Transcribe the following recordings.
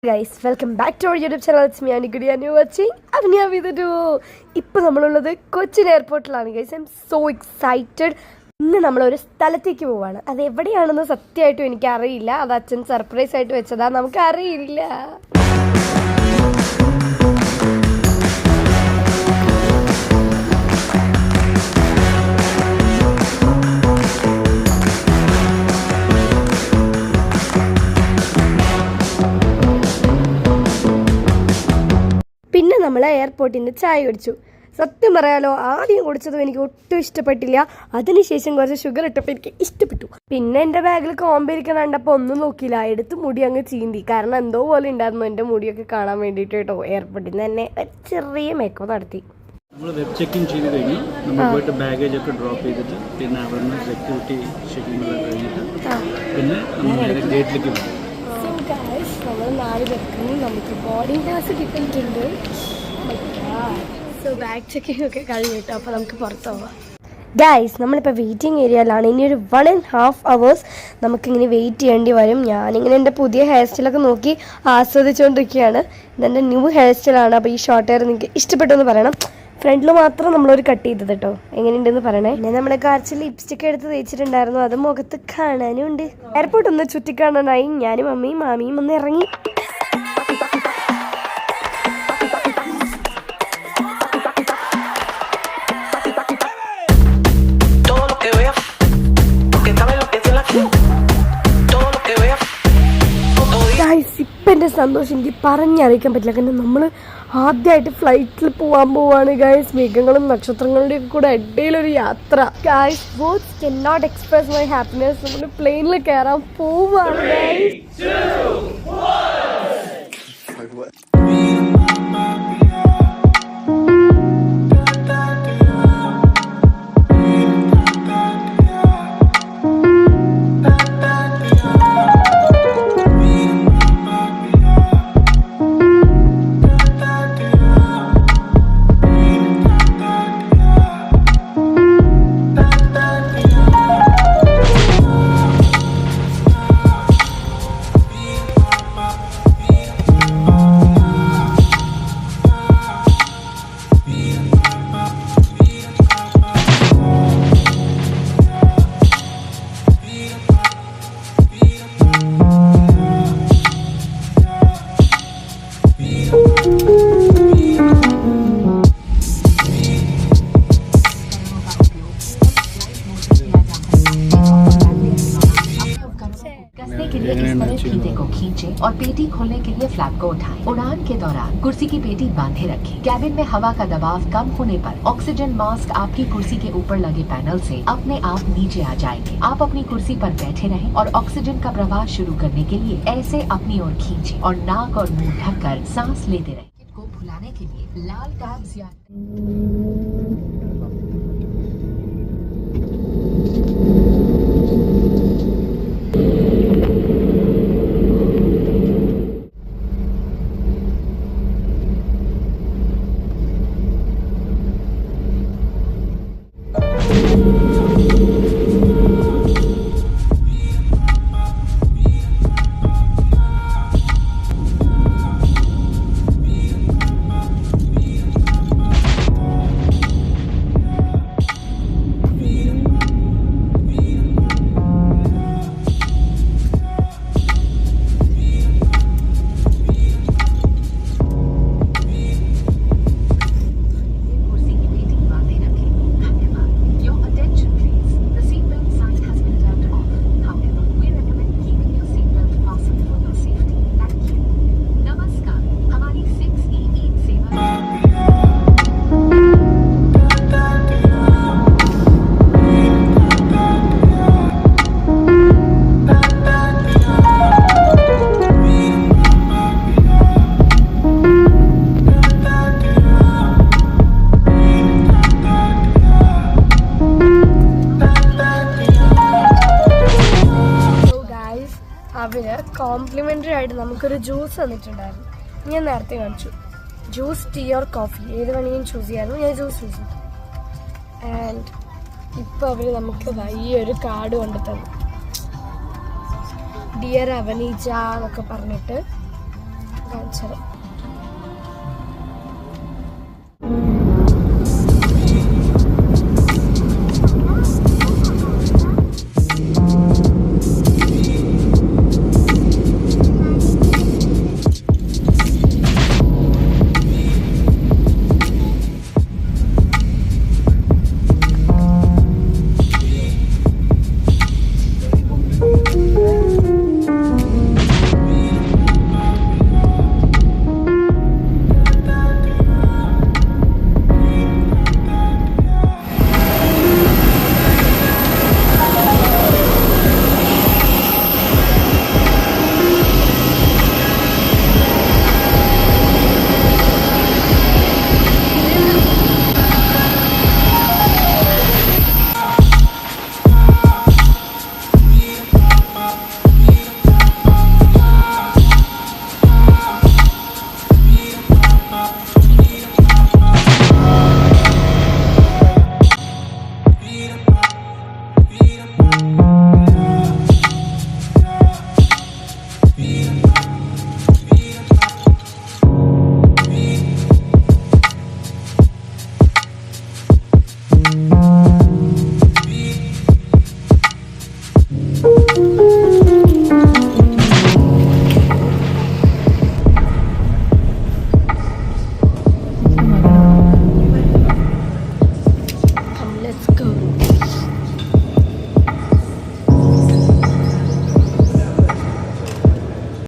Guys, welcome back to our YouTube channel. It's me Anigudi and you're watching Avniya with you. ഇപ്പോൾ നമ്മളുള്ളത് കൊച്ചിൻ എയർപോർട്ടിലാണ് guys. I am so excited. ഇന്ന് നമ്മളൊരു സ്ഥലത്തേക്ക് പോവാണ്. അത് എവിടെയാണെന്ന് സത്യമായിട്ടും എനിക്കറിയില്ല. അത് അച്ഛൻ സർപ്രൈസ് ആയിട്ട് വെച്ചതാ, നമുക്കറിയില്ല. പിന്നെ നമ്മൾ എയർപോർട്ടിൽ നിന്ന് ചായ കുടിച്ചു. സത്യം പറയാലോ, ആദ്യം കുടിച്ചതും എനിക്ക് ഒട്ടും ഇഷ്ടപ്പെട്ടില്ല. അതിനുശേഷം കുറച്ച് ഷുഗർ ഇട്ടപ്പോൾ എനിക്ക് ഇഷ്ടപ്പെട്ടു. പിന്നെ എൻ്റെ ബാഗിൽ കോമ്പിരിക്കണ കണ്ടപ്പോൾ ഒന്നും നോക്കിയില്ല, എടുത്ത് മുടി അങ്ങ് ചീന്തി. കാരണം എന്തോ പോലെ ഉണ്ടായിരുന്നു എൻ്റെ മുടിയൊക്കെ കാണാൻ വേണ്ടിയിട്ട് കേട്ടോ. എയർപോർട്ടിൽ നിന്ന് തന്നെ ഒരു ചെറിയ മേക്കപ്പ് നടത്തി. നമ്മൾ വെബ് ചെക്കിങ് ചെയ്ത് കഴിഞ്ഞു. നമ്മൾ പോയിട്ട് ബാഗേജ് ഒക്കെ ഡ്രോപ്പ് ചെയ്തിട്ട് പിന്നെ അവിടുന്ന് സെക്യൂരിറ്റി ചെക്കിംഗ് എല്ലാം കഴിഞ്ഞിട്ട് പിന്നെ നമ്മൾ ഗേറ്റിലേക്ക് പോകും. നമ്മൾ 4 പേർക്കും നമുക്ക് ബോർഡിംഗ് പാസ് കിട്ടിയിട്ടുണ്ട്. സോ ബാഗ് ചെക്കിംഗ് ഒക്കെ കഴിഞ്ഞിട്ട് അപ്പോൾ നമുക്ക് പുറത്ത് പോവാം. ഗൈസ്, നമ്മളിപ്പോൾ വെയിറ്റിംഗ് ഏരിയയിലാണ്. ഇനി ഒരു 1.5 hours നമുക്കിങ്ങനെ വെയിറ്റ് ചെയ്യേണ്ടി വരും. ഞാനിങ്ങനെ എൻ്റെ പുതിയ ഹെയർ സ്റ്റൈലൊക്കെ നോക്കി ആസ്വദിച്ചുകൊണ്ടിരിക്കുകയാണ്. ഇതെൻ്റെ ന്യൂ ഹെയർ സ്റ്റൈലാണ്. അപ്പോൾ ഈ ഷോർട്ട് ഹെയർ നിങ്ങൾക്ക് ഇഷ്ടപ്പെട്ടെന്ന് പറയണം. ഫ്രണ്ടിൽ മാത്രം നമ്മളൊരു കട്ട് ചെയ്തത് കേട്ടോ. എങ്ങനെയുണ്ടെന്ന് പറയണേ. പിന്നെ നമ്മുടെ കുറച്ച് ലിപ്സ്റ്റിക് എടുത്ത് തേച്ചിട്ടുണ്ടായിരുന്നു, അത് മുഖത്ത് കാണാനും ഉണ്ട്. എയർപോർട്ട് ഒന്ന് ചുറ്റിക്കാണാനായി ഞാനും അമ്മയും മാമിയും ഒന്ന് ഇറങ്ങി. ഇപ്പം എൻ്റെ സന്തോഷം എനിക്ക് പറഞ്ഞറിയിക്കാൻ പറ്റില്ല. കാരണം നമ്മൾ ആദ്യമായിട്ട് ഫ്ലൈറ്റിൽ പോകാൻ പോവാണ് ഗൈസ്. മേഘങ്ങളും നക്ഷത്രങ്ങളുടെയും കൂടെ ഇടയിലൊരു യാത്ര. Guys, words can not express my happiness. നമ്മൾ പ്ലെയിനിൽ കയറാൻ പോവാണ് ഗൈസ്. और पेटी खोलने के लिए फ्लैप को उठाएं। उड़ान के दौरान कुर्सी की पेटी बांधे रखें। कैबिन में हवा का दबाव कम होने पर ऑक्सीजन मास्क आपकी कुर्सी के ऊपर लगे पैनल से अपने आप नीचे आ जाएंगे। आप अपनी कुर्सी पर बैठे रहें और ऑक्सीजन का प्रवाह शुरू करने के लिए ऐसे अपनी ओर खींचें और नाक और मुंह ढककर सांस लेते रहें। को भुलाने के लिए लाल टैग्स या കോംപ്ലിമെൻ്ററി ആയിട്ട് നമുക്കൊരു ജ്യൂസ് തന്നിട്ടുണ്ടായിരുന്നു. ഞാൻ നേരത്തെ കാണിച്ചു. ജ്യൂസ്, ടീ ഓർ കോഫി ഏത് വേണമെങ്കിലും ചൂസ് ചെയ്യാമായിരുന്നു. ഞാൻ ജ്യൂസ് ചൂസ് ചെയ്തു. ആൻഡ് ഇപ്പോൾ അവർ നമുക്ക് ഈ ഒരു കാർഡ് കൊണ്ട് തന്നു. ഡിയർ അവനീജ എന്നൊക്കെ പറഞ്ഞിട്ട് കാണിച്ചത്.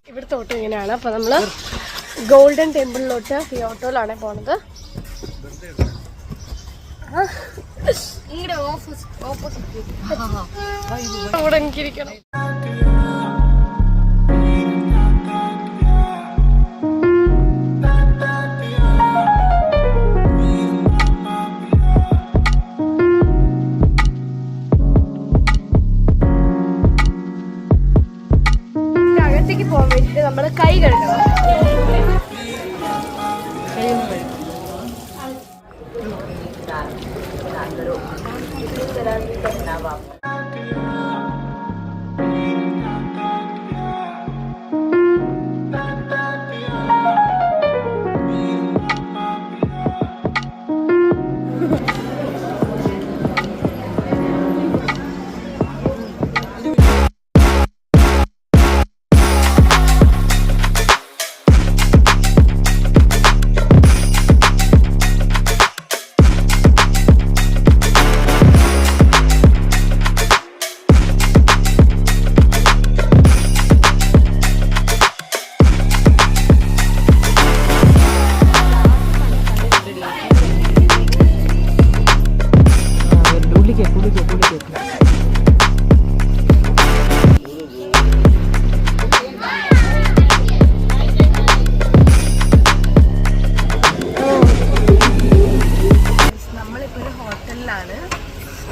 ഇവിടുത്തെ ഓട്ടോ ഇങ്ങനെയാണ്. അപ്പോൾ നമ്മൾ ഗോൾഡൻ ടെമ്പിളിലോട്ട് ഈ ഓട്ടോയിലാണ് പോണത്. അവിടെ എനിക്കിരിക്കണം. അകത്തേക്ക് പോകാൻ വേണ്ടിട്ട് നമ്മള് കൈ കഴുകണം.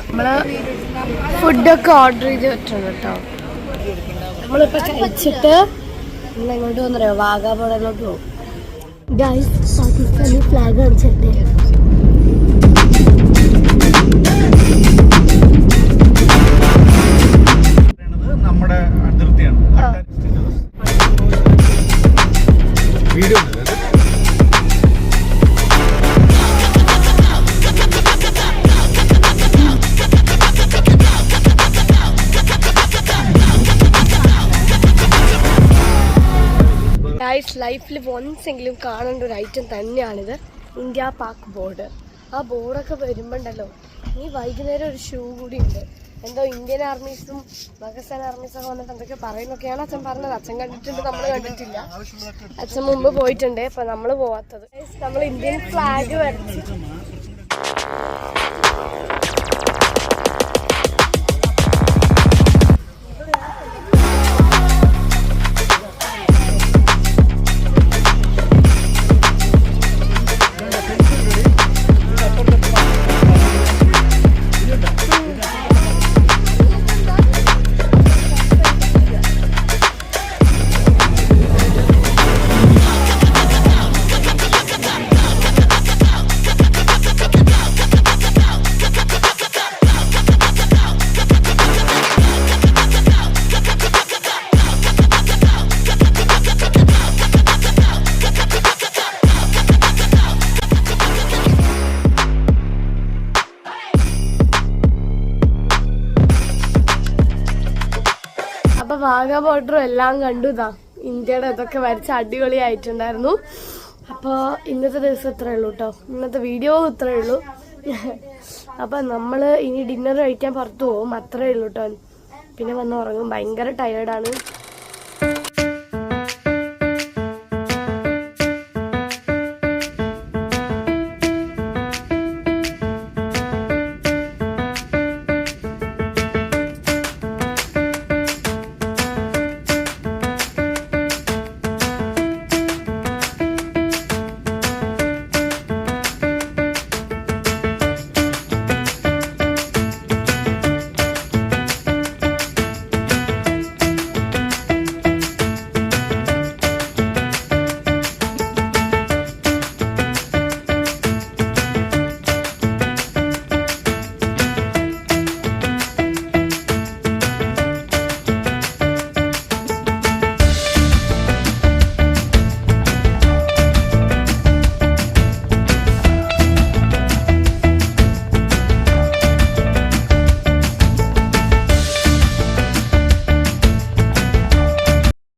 നമ്മള് ഫുഡൊക്കെ ഓർഡർ ചെയ്ത് വെച്ചിട്ടുണ്ട് കേട്ടോ. നമ്മളിപ്പോൾ കഴിച്ചിട്ട് നമ്മൾ എങ്ങോട്ട് വന്നറിയോ, വാഗാബോർഡിലോട്ട് പോകും. ഗൈസ്, പാകിസ്ഥാനി ഫ്ലാഗ് കാണിച്ചിട്ട് നമ്മുടെ അതിർത്തിയാണ്. വീഡിയോ ലൈഫിൽ വൺസ് എങ്കിലും കാണേണ്ട ഒരു ഐറ്റം തന്നെയാണിത്, ഇന്ത്യ പാക് ബോർഡർ. ആ ബോർഡൊക്കെ വരുമ്പോണ്ടല്ലോ, ഈ വൈകുന്നേരം ഒരു ഷൂ കൂടി ഉണ്ട്. എന്തോ ഇന്ത്യൻ ആർമീസും പാകിസ്ഥാൻ ആർമീസൊക്കെ വന്നിട്ട് എന്തൊക്കെ പറയുന്നൊക്കെയാണ് അച്ഛൻ പറഞ്ഞത്. അച്ഛൻ കണ്ടിട്ടുണ്ട്, നമ്മൾ കണ്ടിട്ടില്ല. അച്ഛൻ മുമ്പ് പോയിട്ടുണ്ട്, ഇപ്പൊ നമ്മൾ പോവാത്തത്. നമ്മൾ ഇന്ത്യൻ ഫ്ലാഗ് വരച്ച് വാഗ ബോർഡറും എല്ലാം കണ്ടു. ഇതാ ഇന്ത്യയുടെ ഇതൊക്കെ വരച്ച് അടിപൊളിയായിട്ടുണ്ടായിരുന്നു. അപ്പോൾ ഇന്നത്തെ ദിവസം ഇത്രയേ ഉള്ളൂ കേട്ടോ. ഇന്നത്തെ വീഡിയോ ഇത്രയേ ഉള്ളൂ. അപ്പം നമ്മൾ ഇനി ഡിന്നർ കഴിക്കാൻ പുറത്തു പോകും. അത്രയേ ഉള്ളൂ കേട്ടോ. പിന്നെ വന്ന് ഉറങ്ങും. ഭയങ്കര ടയേർഡാണ്.